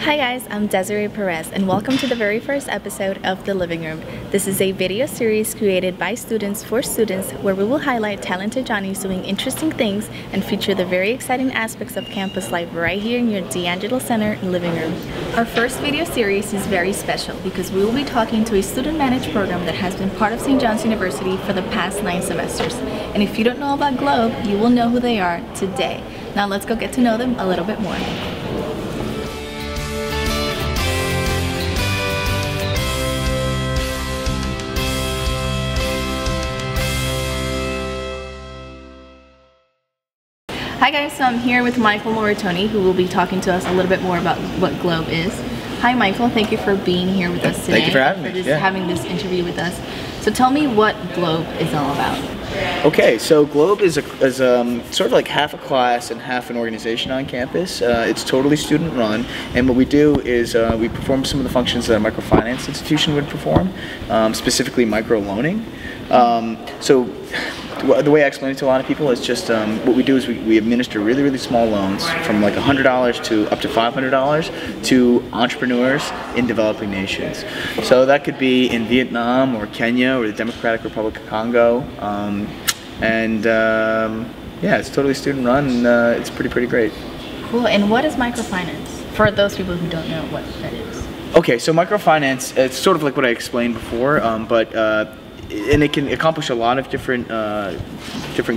Hi guys, I'm Desiree Perez and welcome to the very first episode of The Living Room. This is a video series created by students for students where we will highlight talented Johnnies doing interesting things and feature the very exciting aspects of campus life right here in your D'Angelo Center living room. Our first video series is very special because we will be talking to a student-managed program that has been part of St. John's University for the past 9 semesters. And if you don't know about Globe, you will know who they are today. Now let's go get to know them a little bit more. Hi guys, so I'm here with Michael Moritoni, who will be talking to us a little bit more about what Globe is. Hi Michael, thank you for being here with us today. Thank you for having me. Having this interview with us. So tell me what Globe is all about. Okay, so Globe is sort of like half a class and half an organization on campus. It's totally student run, and what we do is we perform some of the functions that a microfinance institution would perform, specifically microloaning. So the way I explain it to a lot of people is just what we do is we administer really small loans from like $100 to up to $500 to entrepreneurs in developing nations. So that could be in Vietnam or Kenya or the Democratic Republic of Congo, yeah, it's totally student run and it's pretty great. Cool. And what is microfinance for those people who don't know what that is? Okay, so microfinance, it's sort of like what I explained before, and it can accomplish a lot of different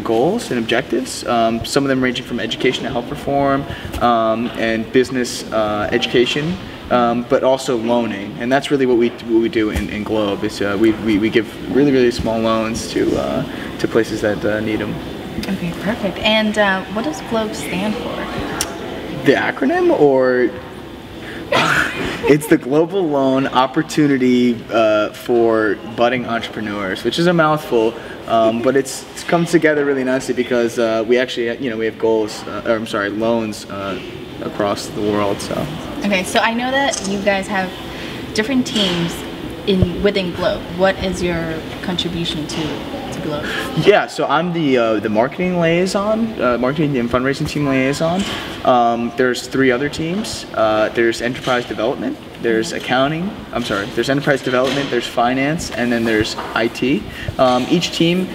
goals and objectives. Some of them ranging from education to health reform and business education, but also loaning. And that's really what we do in Globe. Is we give really small loans to places that need them. Okay, perfect. And what does Globe stand for? The acronym, or? It's the Global Loan Opportunity for Budding Entrepreneurs, which is a mouthful, but it's come together really nicely because we actually, we have goals, loans across the world. So. Okay, so I know that you guys have different teams within Globe. What is your contribution to Globe? Yeah, so I'm the marketing liaison, marketing and fundraising team liaison. There's 3 other teams. There's enterprise development, there's accounting, there's enterprise development, there's finance, and then there's IT. Each team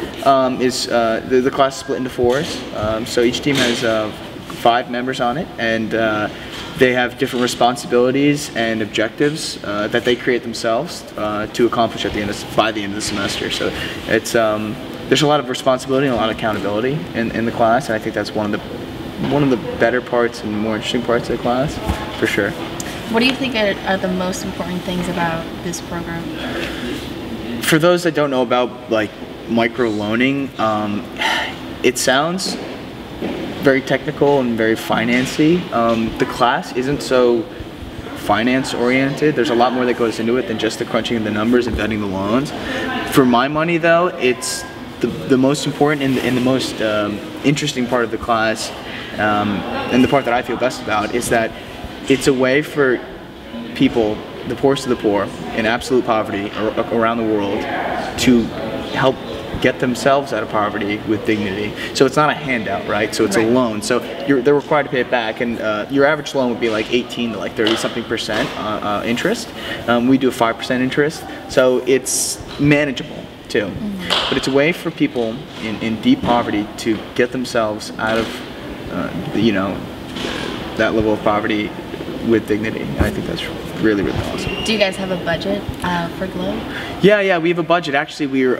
is, the class is split into 4s, so each team has 5 members on it, and they have different responsibilities and objectives that they create themselves to accomplish by the end of the semester. So it's there's a lot of responsibility and a lot of accountability in the class, and I think that's one of the better parts and more interesting parts of the class, for sure. What do you think are the most important things about this program? For those that don't know about like microloaning, it sounds very technical and very financy. The class isn't so finance oriented. There's a lot more that goes into it than just the crunching of the numbers and vetting the loans. For my money though, it's the most important and the most interesting part of the class, and the part that I feel best about, is that it's a way for people, the poorest of the poor, in absolute poverty around the world, to help get themselves out of poverty with dignity. So it's not a handout, right? So it's a loan. So they're required to pay it back, and your average loan would be like 18 to like 30-something% interest. We do a 5% interest, so it's manageable too. But it's a way for people in deep poverty to get themselves out of that level of poverty with dignity. And I think that's really awesome. Do you guys have a budget for Globe? Yeah, we have a budget. Actually, we're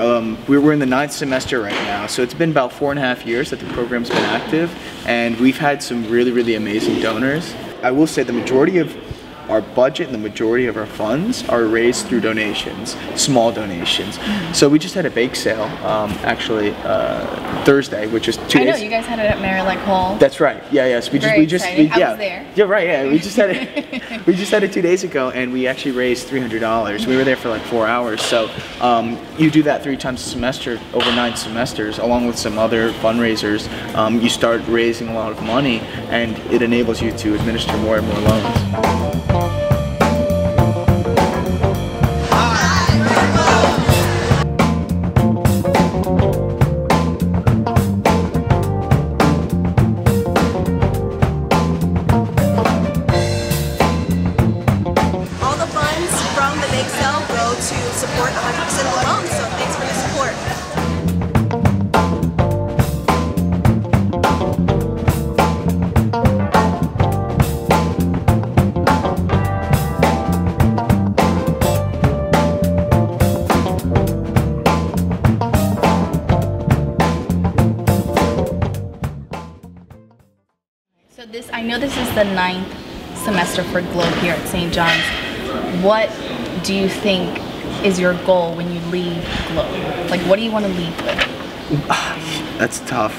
in the 9th semester right now, so it's been about 4.5 years that the program's been active, and we've had some really amazing donors. I will say the majority of our budget and the majority of our funds are raised through donations, small donations. So we just had a bake sale, actually, Thursday, which is 2 days. I know, you guys had it at Maryland Hall. That's right. Yeah. So I was there. Yeah, right. Yeah, we just had it. We just had it 2 days ago, and we actually raised $300. We were there for like 4 hours. So you do that 3 times a semester over 9 semesters, along with some other fundraisers. You start raising a lot of money, and it enables you to administer more and more loans. go to support 100% of the loans. So thanks for your support. So I know this is the 9th semester for Globe here at St. John's. What do you think is your goal when you leave Globe? Like, what do you want to leave with? That's tough,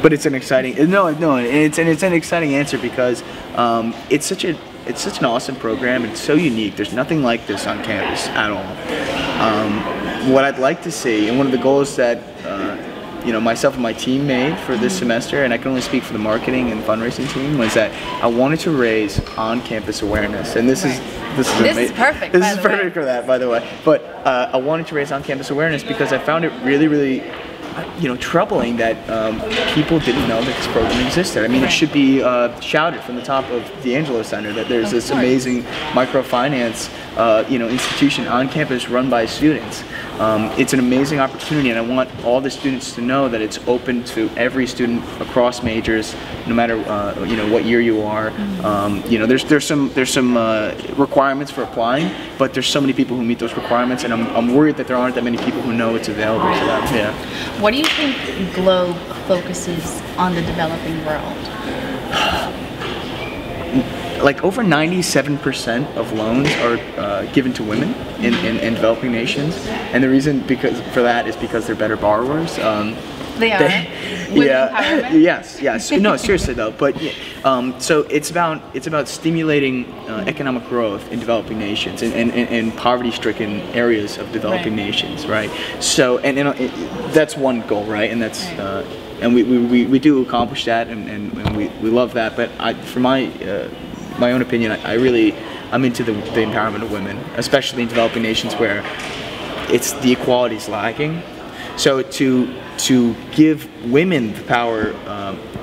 but it's an exciting. It's an exciting answer because it's such an awesome program. And it's so unique. There's nothing like this on campus at all. What I'd like to see, and one of the goals that myself and my team made for this semester, and I can only speak for the marketing and fundraising team, was that I wanted to raise on-campus awareness, and this is perfect. This is perfect for that, by the way. But I wanted to raise on-campus awareness because I found it really, troubling that people didn't know that this program existed. I mean, it should be shouted from the top of the Angelo Center that there's this amazing microfinance, institution on campus run by students. It's an amazing opportunity, and I want all the students to know that it's open to every student across majors, no matter what year you are. There's some requirements for applying, but there's so many people who meet those requirements, and I'm worried that there aren't that many people who know it's available to them. Yeah. What do you think Globe focuses on the developing world? Like over 97% of loans are given to women in developing nations, and the reason for that is because they're better borrowers. They are. Yeah. Yes. No, seriously though. But so it's about stimulating economic growth in developing nations and poverty-stricken areas of developing nations, right? So and that's one goal, right? And that's and we do accomplish that, and we love that. But for my own opinion, I'm into the empowerment of women, especially in developing nations where the equality is lacking. So to give women the power,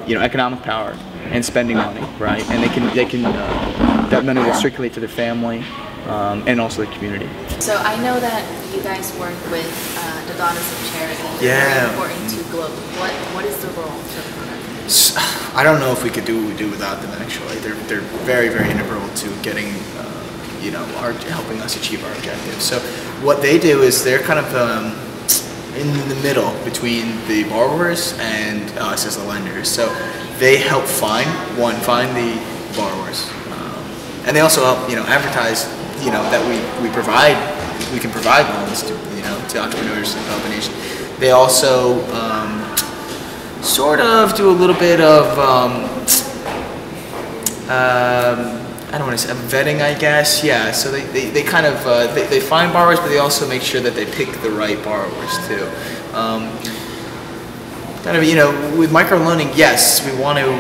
economic power and spending money, right? And they can that money will circulate to their family and also the community. So I know that you guys work with the Daughters of Charity. Yeah. Very important to Globe. What is the role for the program? I don't know if we could do what we do without them. Actually, they're very integral to getting helping us achieve our objectives. So what they do is they're kind of in the middle between the borrowers and us as the lenders. So they help find the borrowers, and they also help advertise that we can provide loans to entrepreneurs in developing nations. They also sort of do a little bit of I don't want to say vetting, I guess. Yeah. So they kind of they find borrowers, but they also make sure that they pick the right borrowers too. With microloaning, yes, we want to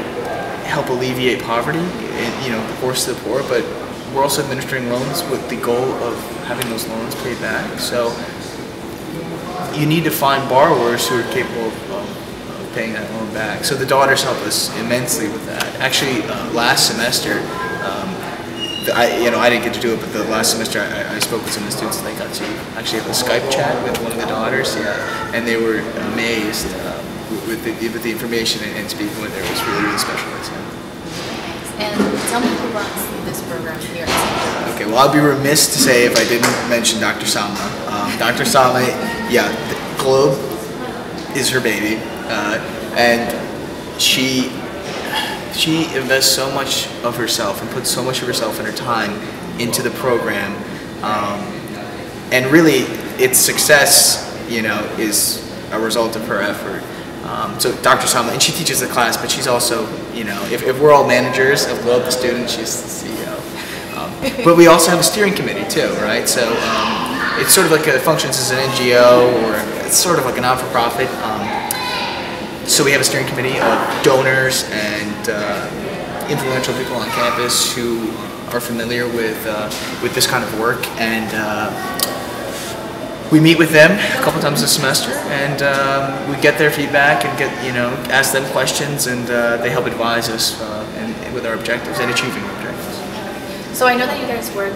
help alleviate poverty and the poorest of the poor, but we're also administering loans with the goal of having those loans paid back. So you need to find borrowers who are capable of paying that loan back. So the daughters help us immensely with that. Actually, last semester, I didn't get to do it, but the last semester I spoke with some of the students, and they got to actually have a Skype chat with one of the daughters, and they were amazed with the information and speaking with her. It was really special. And tell me who runs this program here. Okay, well, I'd be remiss to say if I didn't mention Dr. Sama. Dr. Sama, Globe is her baby, and she invests so much of herself and puts so much of herself and her time into the program, and really its success, is a result of her effort. So Dr. Sama, and she teaches the class, but she's also, if we're all managers of Globe, the student, she's the CEO. But we also have a steering committee too, right? So it's sort of like it functions as an NGO, or it's sort of like a not-for-profit. So we have a steering committee of donors and influential people on campus who are familiar with this kind of work, and we meet with them a couple times a semester, and we get their feedback and ask them questions, and they help advise us with our objectives and achieving our objectives. So So I know that you guys work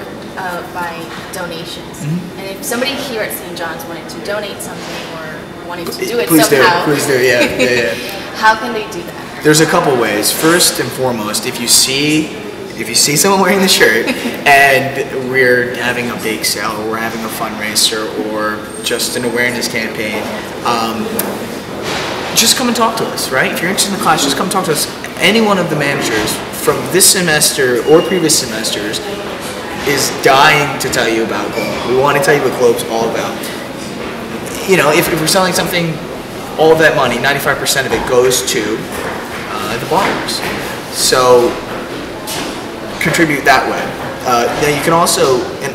by donations, and if somebody here at St. John's wanted to donate something or wanted to do it somehow, please do, yeah. how can they do that? There's a couple ways. First and foremost, if you see someone wearing the shirt and we're having a bake sale or we're having a fundraiser or just an awareness campaign, just come and talk to us, right? If you're interested in the class, just come talk to us. Any one of the managers from this semester or previous semesters is dying to tell you about Globe. We want to tell you what Globe's all about. You know, if we're selling something, all of that money, 95% of it goes to the bars. So contribute that way. Then you can also, and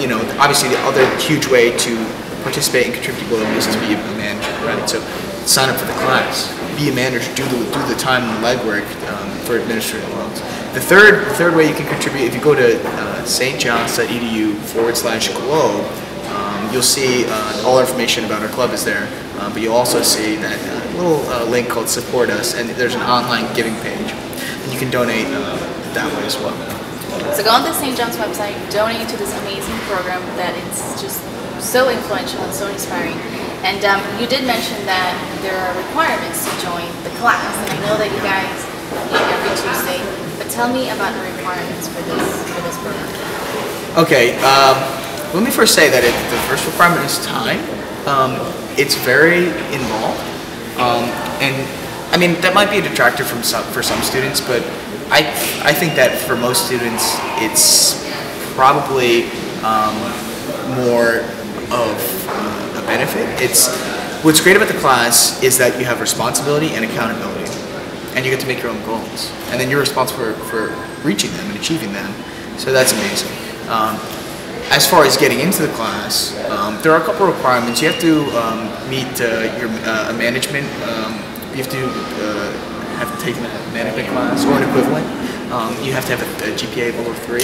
you know, obviously the other huge way to participate and contribute to Globe is to be a manager, right? So sign up for the class, be a manager, do the time and legwork for administrative loans. The third way you can contribute, if you go to stjohns.edu/globe, you'll see all our information about our club is there, but you'll also see that little link called Support Us, and there's an online giving page, and you can donate that way as well. So go on the St. John's website, donate to this amazing program that it's just so influential and so inspiring. And you did mention that there are requirements to join the class, and I know that you guys meet every Tuesday, but tell me about the requirements for this program. Okay, let me first say that the first requirement is time. It's very involved, and I mean that might be a detractor for some students, but I think that for most students it's probably more of a benefit. What's great about the class is that you have responsibility and accountability, and you get to make your own goals, and then you're responsible for reaching them and achieving them. So that's amazing. As far as getting into the class, there are a couple of requirements. You have to meet your management. You have to have taken a management class or an equivalent. You have to have a GPA below 3.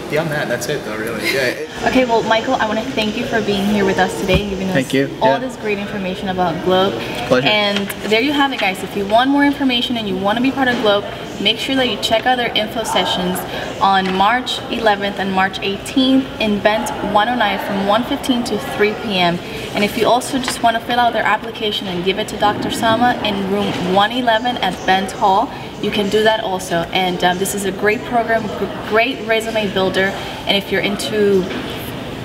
Beyond that, that's it though, really. Yeah. Okay, well, Michael, I want to thank you for being here with us today, giving us all this great information about Globe. Pleasure. And there you have it, guys. If you want more information and you want to be part of Globe, make sure that you check out their info sessions on March 11th and March 18th in Bent 109 from 1:15 to 3 p.m. And if you also just want to fill out their application and give it to Dr. Sama in room 111 at Bent Hall, you can do that also. And this is a great program, great resume builder. And if you're into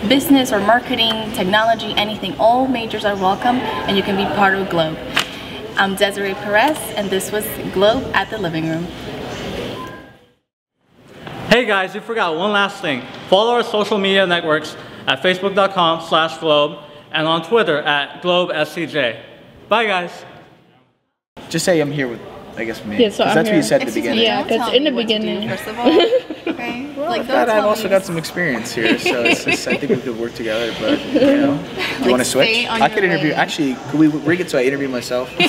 business or marketing, technology, anything, all majors are welcome, and you can be part of Globe. I'm Desiree Perez, and this was Globe at the Living Room. Hey guys, you forgot one last thing. Follow our social media networks at facebook.com/globe and on Twitter at globescj. Bye guys. Just say I'm here with, I guess, me. Yeah, so I'm that's what here. you said at the beginning. Yeah, because in the beginning. First of all, okay. Like I've also got some experience here, so it's just, I think we could work together. But you know, do you want to switch? I could interview. Actually, could we rig it so I interview myself? I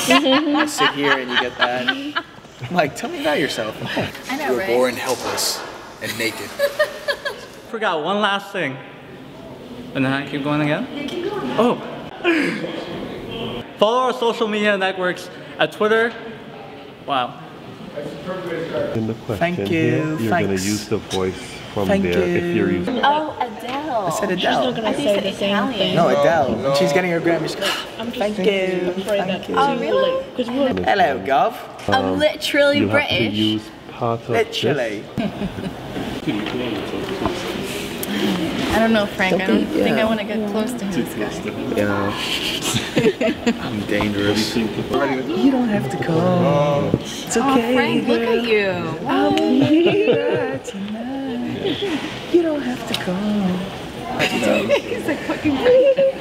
sit here and you get that. Mike, tell me about yourself. I know, You were right? born helpless and naked. Forgot one last thing. And then I keep going again? Yeah, keep going. Oh. Follow our social media networks at Twitter. Wow. In the question Thank you. here, you're going to Thanks. use the voice from Thank there you. if you're using. Oh, Adele. I said She's not Adele. gonna I think say it's the same Italian. thing. No, Adele. When she's getting her Grammy, she's like, I'm just thank you. afraid that Thank you. Oh, really? Because we were Hello, Gov. I'm literally You have to British. use part of Literally. I don't know, Frank. I don't think I want to get close to this guy. Yeah. I'm dangerous. You don't have to come. It's Oh, okay. Frank, look at you. I'll be here tonight. You don't have to come. He's like fucking Frank.